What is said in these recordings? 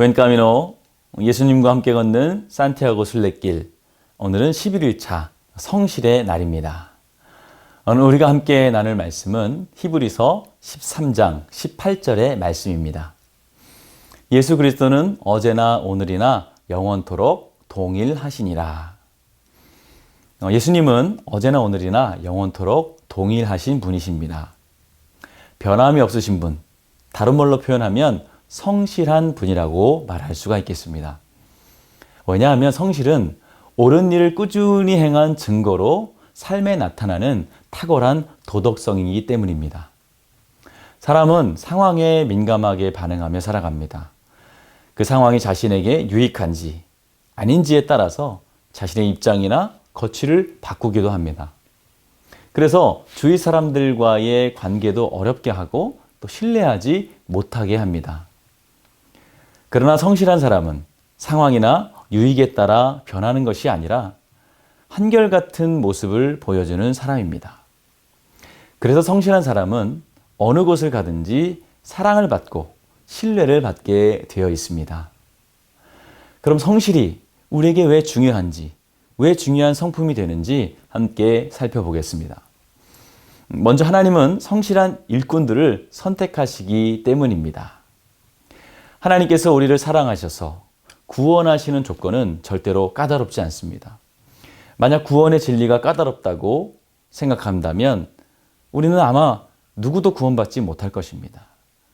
부엔카미노 예수님과 함께 걷는 산티아고 순례길. 오늘은 11일차 성실의 날입니다. 오늘 우리가 함께 나눌 말씀은 히브리서 13장 18절의 말씀입니다. 예수 그리스도는 어제나 오늘이나 영원토록 동일하시니라. 예수님은 어제나 오늘이나 영원토록 동일하신 분이십니다. 변함이 없으신 분, 다른 말로 표현하면 성실한 분이라고 말할 수가 있겠습니다. 왜냐하면 성실은 옳은 일을 꾸준히 행한 증거로 삶에 나타나는 탁월한 도덕성이기 때문입니다. 사람은 상황에 민감하게 반응하며 살아갑니다. 그 상황이 자신에게 유익한지 아닌지에 따라서 자신의 입장이나 거취를 바꾸기도 합니다. 그래서 주위 사람들과의 관계도 어렵게 하고 또 신뢰하지 못하게 합니다. 그러나 성실한 사람은 상황이나 유익에 따라 변하는 것이 아니라 한결같은 모습을 보여주는 사람입니다. 그래서 성실한 사람은 어느 곳을 가든지 사랑을 받고 신뢰를 받게 되어 있습니다. 그럼 성실이 우리에게 왜 중요한지, 왜 중요한 성품이 되는지 함께 살펴보겠습니다. 먼저 하나님은 성실한 일꾼들을 선택하시기 때문입니다. 하나님께서 우리를 사랑하셔서 구원하시는 조건은 절대로 까다롭지 않습니다. 만약 구원의 진리가 까다롭다고 생각한다면 우리는 아마 누구도 구원받지 못할 것입니다.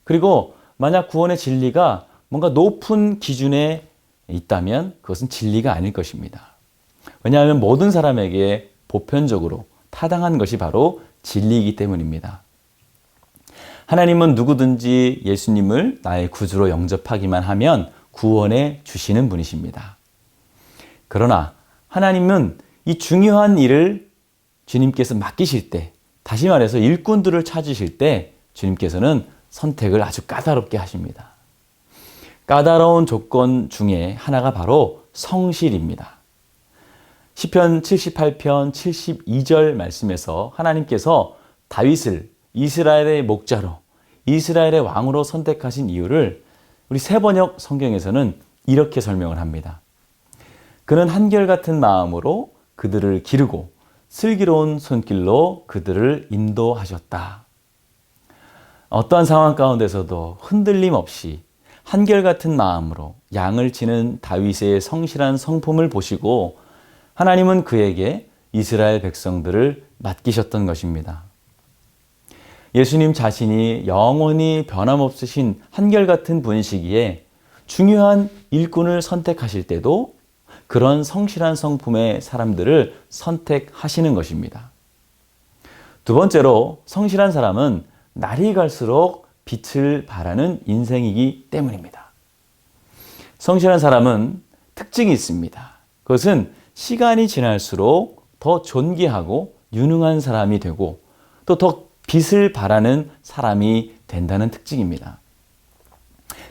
그리고 만약 구원의 진리가 뭔가 높은 기준에 있다면 그것은 진리가 아닐 것입니다. 왜냐하면 모든 사람에게 보편적으로 타당한 것이 바로 진리이기 때문입니다. 하나님은 누구든지 예수님을 나의 구주로 영접하기만 하면 구원해 주시는 분이십니다. 그러나 하나님은 이 중요한 일을 주님께서 맡기실 때, 다시 말해서 일꾼들을 찾으실 때 주님께서는 선택을 아주 까다롭게 하십니다. 까다로운 조건 중에 하나가 바로 성실입니다. 시편 78편 72절 말씀에서 하나님께서 다윗을 이스라엘의 목자로, 이스라엘의 왕으로 선택하신 이유를 우리 새번역 성경에서는 이렇게 설명을 합니다. 그는 한결같은 마음으로 그들을 기르고 슬기로운 손길로 그들을 인도하셨다. 어떠한 상황 가운데서도 흔들림 없이 한결같은 마음으로 양을 치는 다윗의 성실한 성품을 보시고 하나님은 그에게 이스라엘 백성들을 맡기셨던 것입니다. 예수님 자신이 영원히 변함없으신 한결같은 분이시기에 중요한 일꾼을 선택하실 때도 그런 성실한 성품의 사람들을 선택하시는 것입니다. 두 번째로 성실한 사람은 날이 갈수록 빛을 발하는 인생이기 때문입니다. 성실한 사람은 특징이 있습니다. 그것은 시간이 지날수록 더 존귀하고 유능한 사람이 되고 또 더 빛을 발하는 사람이 된다는 특징입니다.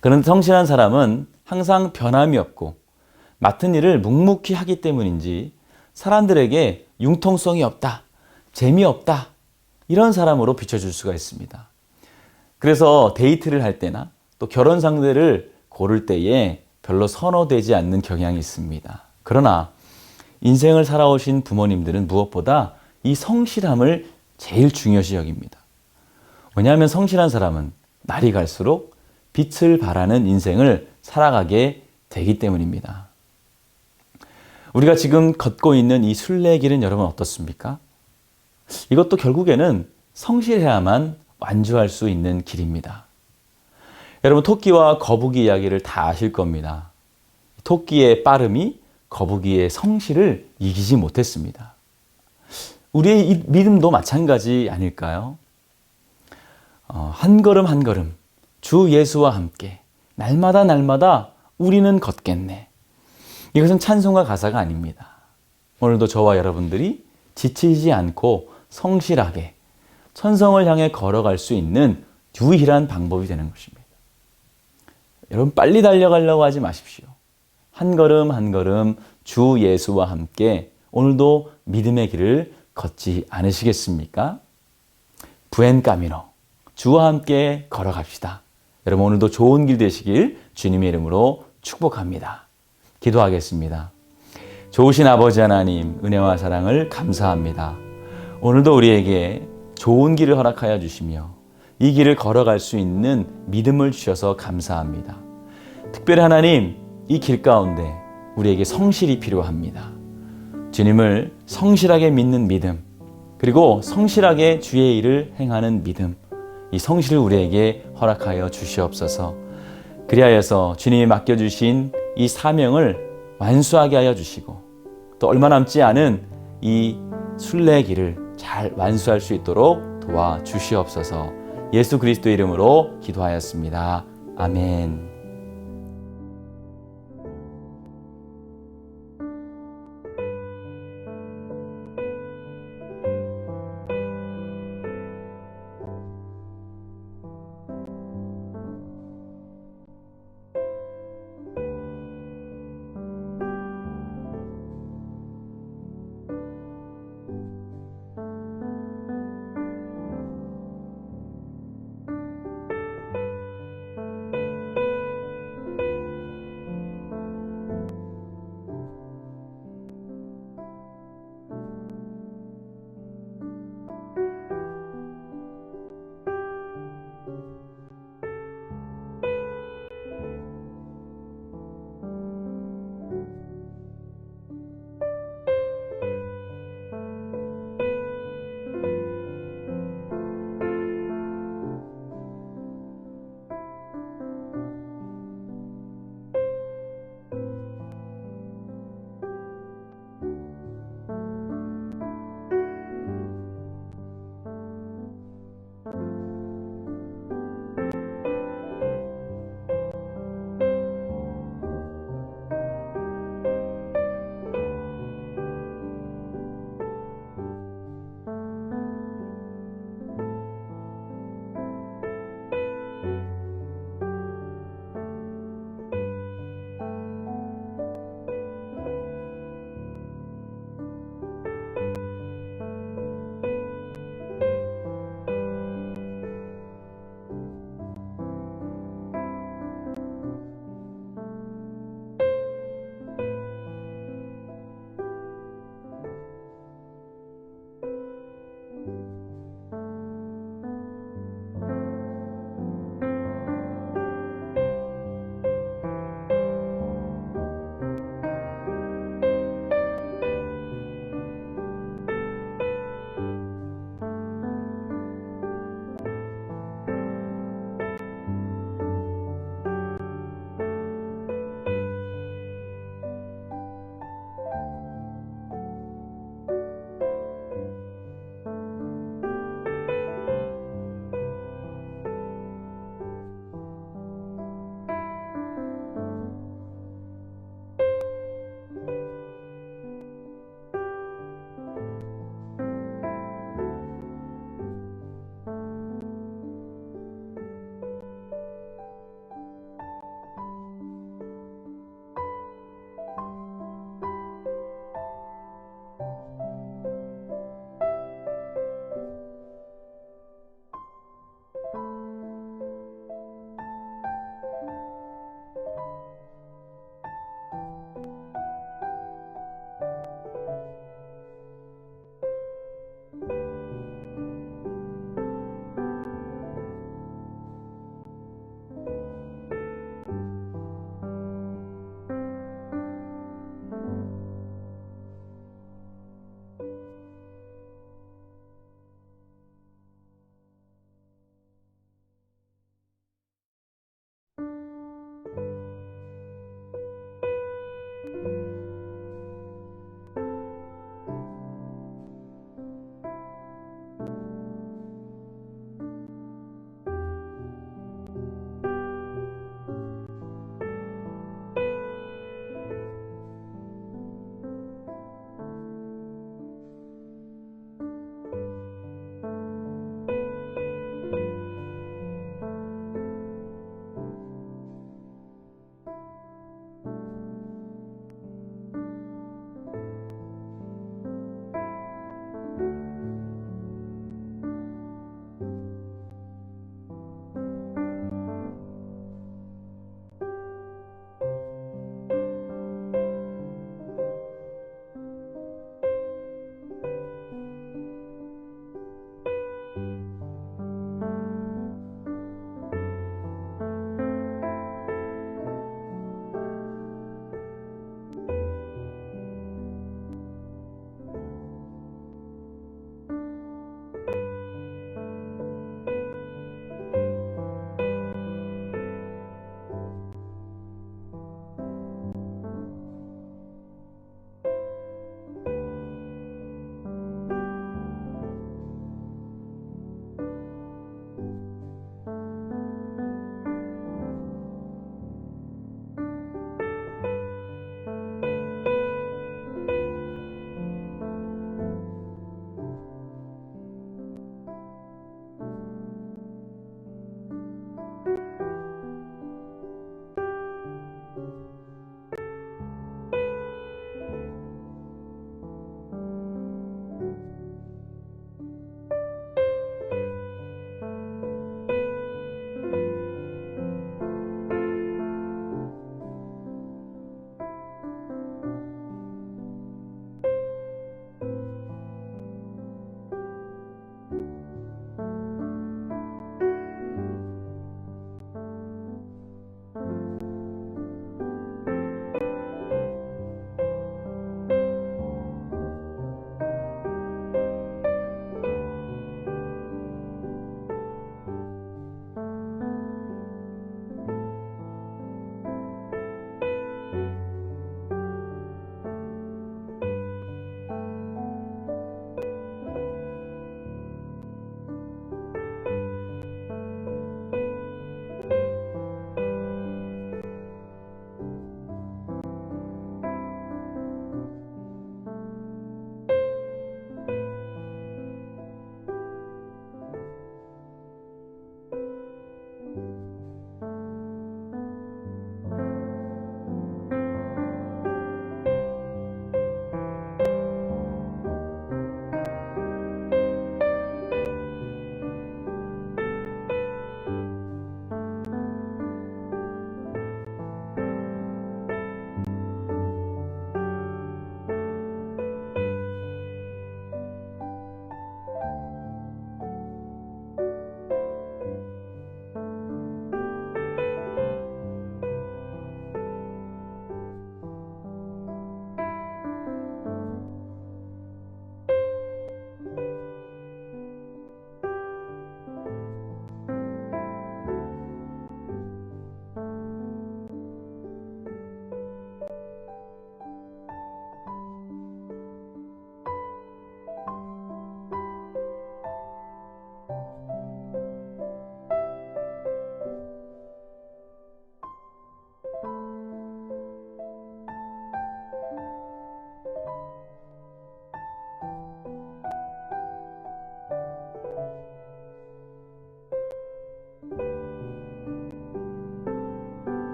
그런데 성실한 사람은 항상 변함이 없고 맡은 일을 묵묵히 하기 때문인지 사람들에게 융통성이 없다, 재미없다 이런 사람으로 비춰줄 수가 있습니다. 그래서 데이트를 할 때나 또 결혼 상대를 고를 때에 별로 선호되지 않는 경향이 있습니다. 그러나 인생을 살아오신 부모님들은 무엇보다 이 성실함을 제일 중요시 여깁니다. 왜냐하면 성실한 사람은 날이 갈수록 빛을 발하는 인생을 살아가게 되기 때문입니다. 우리가 지금 걷고 있는 이 순례길은 여러분 어떻습니까? 이것도 결국에는 성실해야만 완주할 수 있는 길입니다. 여러분 토끼와 거북이 이야기를 다 아실 겁니다. 토끼의 빠름이 거북이의 성실을 이기지 못했습니다. 우리의 이 믿음도 마찬가지 아닐까요? 한 걸음 한 걸음 주 예수와 함께 날마다 날마다 우리는 걷겠네. 이것은 찬송가 가사가 아닙니다. 오늘도 저와 여러분들이 지치지 않고 성실하게 천성을 향해 걸어갈 수 있는 유일한 방법이 되는 것입니다. 여러분 빨리 달려가려고 하지 마십시오. 한 걸음 한 걸음 주 예수와 함께 오늘도 믿음의 길을 걷지 않으시겠습니까? 부엔카미노 주와 함께 걸어갑시다. 여러분 오늘도 좋은 길 되시길 주님의 이름으로 축복합니다. 기도하겠습니다. 좋으신 아버지 하나님, 은혜와 사랑을 감사합니다. 오늘도 우리에게 좋은 길을 허락하여 주시며 이 길을 걸어갈 수 있는 믿음을 주셔서 감사합니다. 특별히 하나님, 이 길 가운데 우리에게 성실이 필요합니다. 주님을 성실하게 믿는 믿음, 그리고 성실하게 주의 일을 행하는 믿음, 이 성실을 우리에게 허락하여 주시옵소서. 그리하여서 주님이 맡겨주신 이 사명을 완수하게 하여 주시고 또 얼마 남지 않은 이 순례길을 잘 완수할 수 있도록 도와주시옵소서. 예수 그리스도 이름으로 기도하였습니다. 아멘.